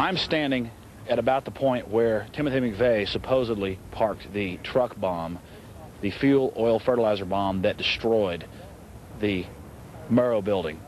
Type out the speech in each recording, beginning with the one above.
I'm standing at about the point where Timothy McVeigh supposedly parked the truck bomb, the fuel oil fertilizer bomb that destroyed the Murrah building.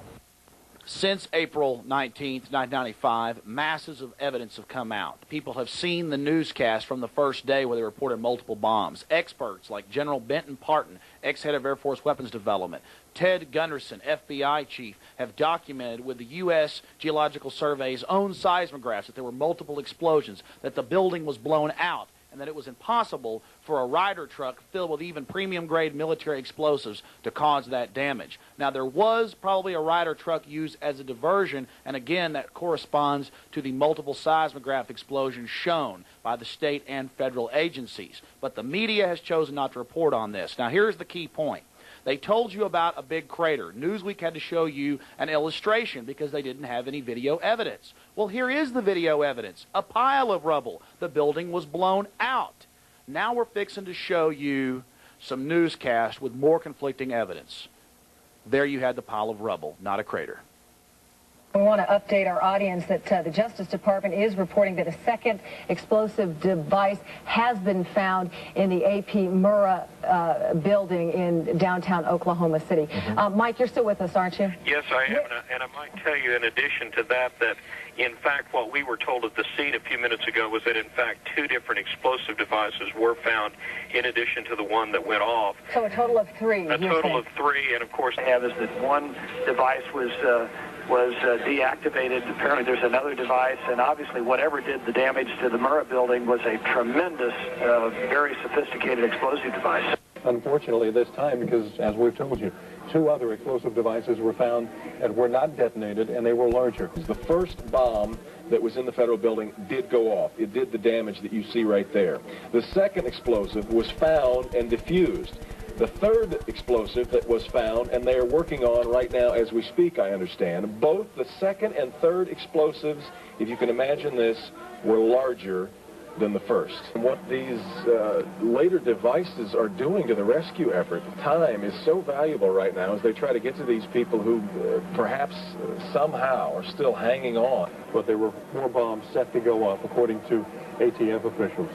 Since April 19th, 1995, masses of evidence have come out. People have seen the newscast from the first day where they reported multiple bombs. Experts like General Benton Parton, ex-head of Air Force Weapons Development, Ted Gunderson, FBI chief, have documented with the U.S. Geological Survey's own seismographs that there were multiple explosions, that the building was blown out, and that it was impossible for a Ryder truck filled with even premium-grade military explosives to cause that damage. Now, there was probably a Ryder truck used as a diversion, and again, that corresponds to the multiple seismograph explosions shown by the state and federal agencies. But the media has chosen not to report on this. Now, here's the key point. They told you about a big crater. Newsweek had to show you an illustration because they didn't have any video evidence. Well, here is the video evidence. A pile of rubble. The building was blown out. Now we're fixing to show you some newscasts with more conflicting evidence. There you had the pile of rubble, not a crater. We want to update our audience that the Justice Department is reporting that a second explosive device has been found in the AP Murrah building in downtown Oklahoma City. Mike, you're still with us, aren't you? Yes, I am, and I might tell you in addition to that, that in fact what we were told at the scene a few minutes ago was that in fact 2 different explosive devices were found in addition to the one that went off. So a total of 3. A total of 3, and of course I have is that one device was deactivated. Apparently there's another device, and obviously whatever did the damage to the Murrah building was a tremendous, very sophisticated explosive device. Unfortunately this time, because as we've told you, 2 other explosive devices were found and were not detonated, and they were larger. The first bomb that was in the federal building did go off. It did the damage that you see right there. The second explosive was found and diffused. The third explosive that was found, and they are working on right now as we speak, I understand, both the second and third explosives, if you can imagine this, were larger than the first. And what these later devices are doing to the rescue effort, time is so valuable right now as they try to get to these people who perhaps somehow are still hanging on. But there were more bombs set to go off, according to ATF officials.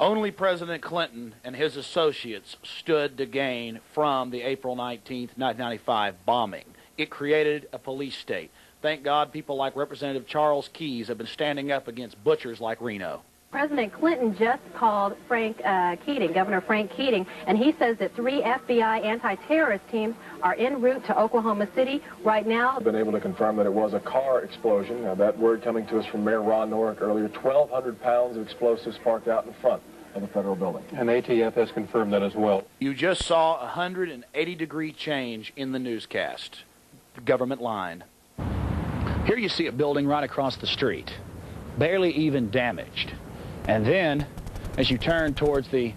Only President Clinton and his associates stood to gain from the April 19th, 1995 bombing. It created a police state. Thank God people like Representative Charles Keyes have been standing up against butchers like Reno. President Clinton just called Governor Frank Keating, and he says that 3 FBI anti-terrorist teams are en route to Oklahoma City right now. I've been able to confirm that it was a car explosion. Now, that word coming to us from Mayor Ron Norick earlier, 1,200 pounds of explosives parked out in front of the federal building. And ATF has confirmed that as well. You just saw a 180-degree change in the newscast. The government line. Here you see a building right across the street, barely even damaged. And then, as you turn towards the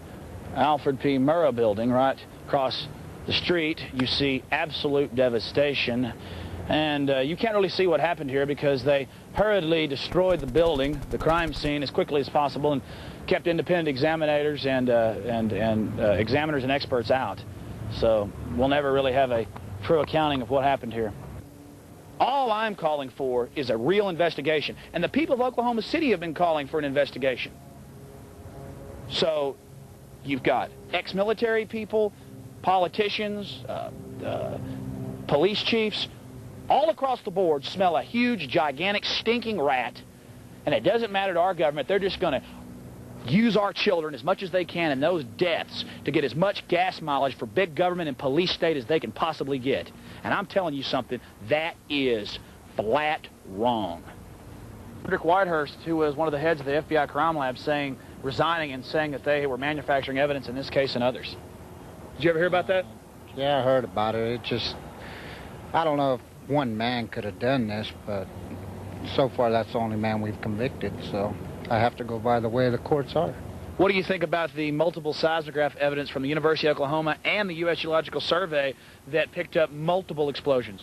Alfred P. Murrah building right across the street, you see absolute devastation. And you can't really see what happened here because they hurriedly destroyed the building, the crime scene, as quickly as possible and kept independent examinators and examiners and experts out. So we'll never really have a true accounting of what happened here. All I'm calling for is a real investigation. And the people of Oklahoma City have been calling for an investigation. So you've got ex-military people, politicians, police chiefs, all across the board smell a huge, gigantic, stinking rat. And it doesn't matter to our government. They're just going to use our children as much as they can in those deaths to get as much gas mileage for big government and police state as they can possibly get. And I'm telling you something, that is flat wrong. Frederick Whitehurst, who was one of the heads of the FBI crime lab, resigning and saying that they were manufacturing evidence in this case and others. Did you ever hear about that? Yeah, I heard about it. It just, I don't know if one man could have done this, but so far that's the only man we've convicted, so I have to go by the way the courts are. What do you think about the multiple seismograph evidence from the University of Oklahoma and the U.S. Geological Survey that picked up multiple explosions?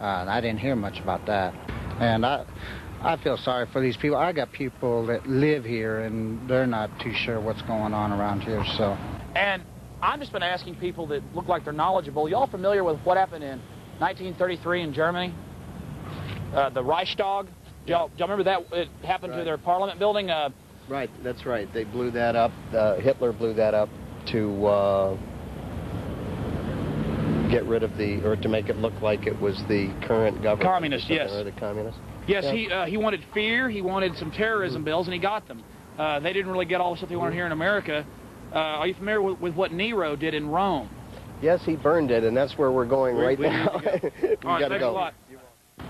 I didn't hear much about that. And I feel sorry for these people. I got people that live here, and they're not too sure what's going on around here, so. And I've just been asking people that look like they're knowledgeable. Y'all familiar with what happened in 1933 in Germany? The Reichstag? Y'all remember that? It happened to their Parliament building? Right, that's right. They blew that up. Hitler blew that up to get rid of or to make it look like it was the current government. Communist, yes. Or the communists. Yes, yeah. He wanted fear, he wanted some terrorism bills, and he got them. They didn't really get all the stuff they wanted here in America. Are you familiar with what Nero did in Rome? Yes, he burned it, and that's where we're going right now. We all right, gotta thanks go. a lot.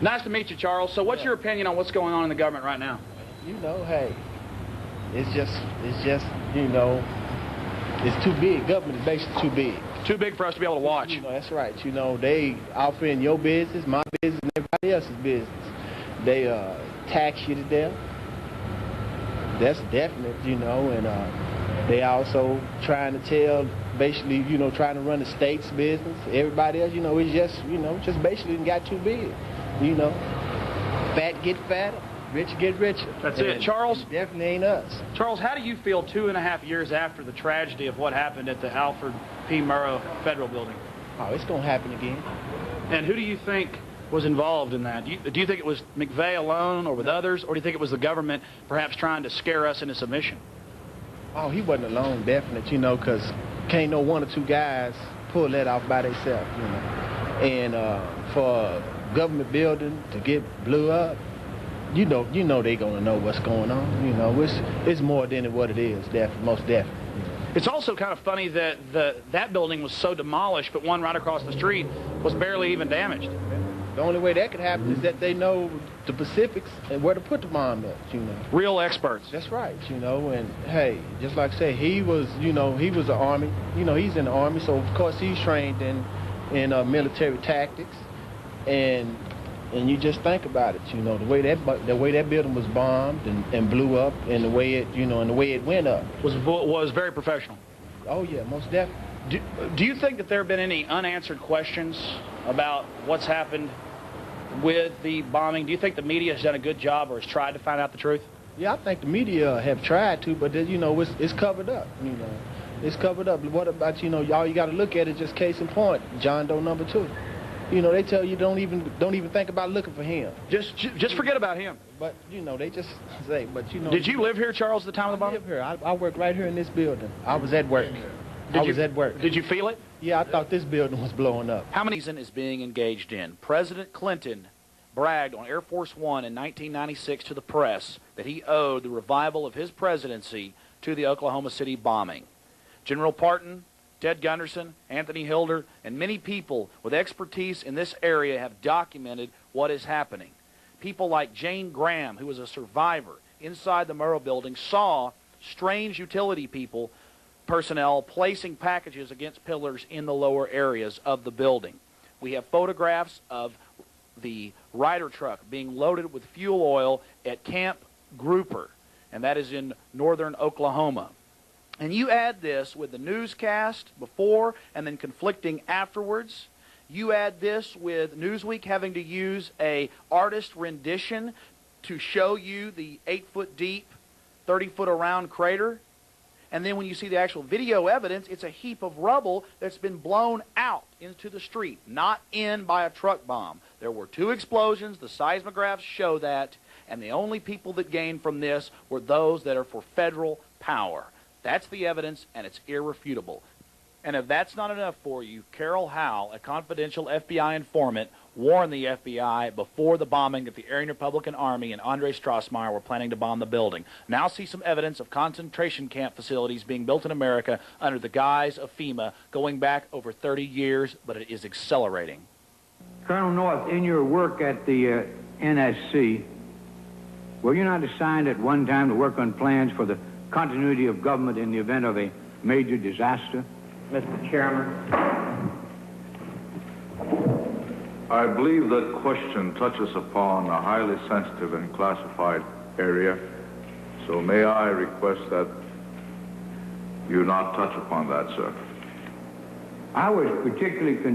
Nice to meet you, Charles. So what's your opinion on what's going on in the government right now? You know, hey, it's just, you know, it's too big. Government is basically too big. Too big for us to be able to watch. You know, that's right. You know, they offering your business, my business, and everybody else's business. They tax you to death. That's definite, you know, and they also trying to tell, basically, you know, trying to run the state's business. Everybody else, you know, it's just, you know, just basically got too big. You know, fat get fatter, rich get richer. That's it. Charles? It definitely ain't us. Charles, how do you feel 2.5 years after the tragedy of what happened at the Alfred P. Murrah Federal Building? Oh, it's going to happen again. And who do you think was involved in that? Do you think it was McVeigh alone or with others, or do you think it was the government perhaps trying to scare us into submission? Oh, he wasn't alone, definite, you know, because can't no one or two guys pull that off by themselves, you know. And for government building to get blew up, you know they gonna know what's going on. You know, it's more than what it is, most definitely. It's also kind of funny that that building was so demolished, but one right across the street was barely even damaged. The only way that could happen is that they know the specifics and where to put the bomb at, you know. Real experts. That's right, you know, and hey, just like I said, he was an Army, you know, he's in the Army, so of course he's trained in military tactics. And you just think about it, you know, the way that building was bombed and blew up, and the way it went up was very professional. Oh yeah, most definitely. Do you think that there have been any unanswered questions about what's happened with the bombing? Do you think the media has done a good job or has tried to find out the truth? Yeah, I think the media have tried to, but you know, it's covered up. You know, it's covered up. What about, you know, y'all? You got to look at it. Just case in point, John Doe number 2. You know, they tell you don't even think about looking for him. Just forget about him. But you know, they just say. But you know. Did you live here, Charles, at the time of the bombing? I live here. I work right here in this building. I was at work. Did you feel it? Yeah, I thought this building was blowing up. How many is being engaged in? President Clinton bragged on Air Force One in 1996 to the press that he owed the revival of his presidency to the Oklahoma City bombing. General Parton, Ted Gunderson, Anthony Hilder, and many people with expertise in this area have documented what is happening. People like Jane Graham, who was a survivor inside the Murrah building, saw strange utility personnel placing packages against pillars in the lower areas of the building. We have photographs of the Ryder truck being loaded with fuel oil at Camp Grouper, and that is in northern Oklahoma. And you add this with the newscast before and then conflicting afterwards. You add this with Newsweek having to use a artist rendition to show you the 8-foot deep, 30-foot around crater. And then when you see the actual video evidence, it's a heap of rubble that's been blown out into the street, not in by a truck bomb. There were 2 explosions. The seismographs show that. And the only people that gained from this were those that are for federal power. That's the evidence, and it's irrefutable. And if that's not enough for you, Carol Howell, a confidential FBI informant, warned the FBI before the bombing that the Aryan Republican Army and Andre Strassmeyer were planning to bomb the building. Now see some evidence of concentration camp facilities being built in America under the guise of FEMA going back over 30 years, but it is accelerating. Colonel North, in your work at the NSC, were you not assigned at one time to work on plans for the continuity of government in the event of a major disaster? Mr. Chairman. I believe that question touches upon a highly sensitive and classified area, so may I request that you not touch upon that, sir? I was particularly concerned